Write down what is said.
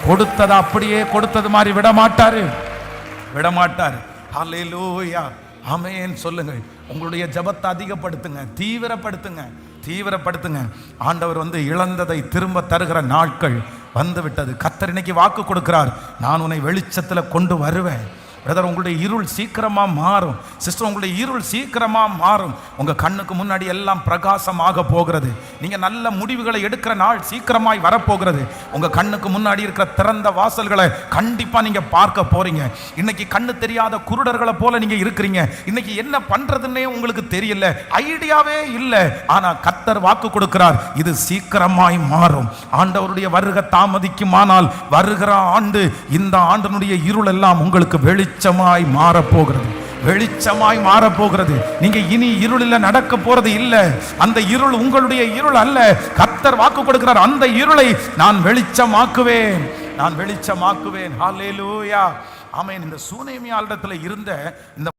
கொடுத்ததை அப்படியே கொடுத்தது மாதிரி விட மாட்டாரு. ஹல்லேலூயா, ஆமென் சொல்லுங்க. உங்களுடைய ஜெபத்தை அதிகப்படுத்துங்க, தீவிரப்படுத்துங்க. ஆண்டவர் இழந்ததை திரும்ப தருகிற நாட்கள் வந்து விட்டது. கர்த்தர் இன்னைக்கு வாக்கு கொடுக்கிறார், நான் உன்னை வெளிச்சத்தில் கொண்டு வருவேன். பிரதர், உங்களுடைய இருள் சீக்கிரமா மாறும். சிஸ்டர், உங்களுடைய இருள் சீக்கிரமா மாறும். உங்க கண்ணுக்கு முன்னாடி எல்லாம் பிரகாசமாக போகிறது. நீங்க நல்ல முடிவுகளை எடுக்கிற நாள் சீக்கிரமாய் வரப்போகிறது. உங்க கண்ணுக்கு முன்னாடி இருக்கிற திறந்த வாசல்களை கண்டிப்பா நீங்க பார்க்க போறீங்க. இன்னைக்கு கண்ணு தெரியாத குருடர்களை போல நீங்க இருக்கிறீங்க. இன்னைக்கு என்ன பண்றதுன்னே உங்களுக்கு தெரியல, ஐடியாவே இல்லை. ஆனா கர்த்தர் வாக்கு கொடுக்கிறார், இது சீக்கிரமாய் மாறும். ஆண்டவருடைய வருகை தாமதிக்குமானால் வருகிற ஆண்டு, இந்த ஆண்டினுடைய இருள் எல்லாம் உங்களுக்கு வெளிச்சமாய் மாறப்போகிறது. நீங்க இனி இருளில் நடக்க போறது இல்லை. அந்த இருள் உங்களுடைய இருள் அல்ல. கர்த்தர் வாக்கு கொடுக்கிறார், அந்த இருளை நான் வெளிச்சமாக்குவேன். ஹல்லேலூயா, ஆமென். இந்த சூனேமியாளிடத்தில் இருந்த இந்த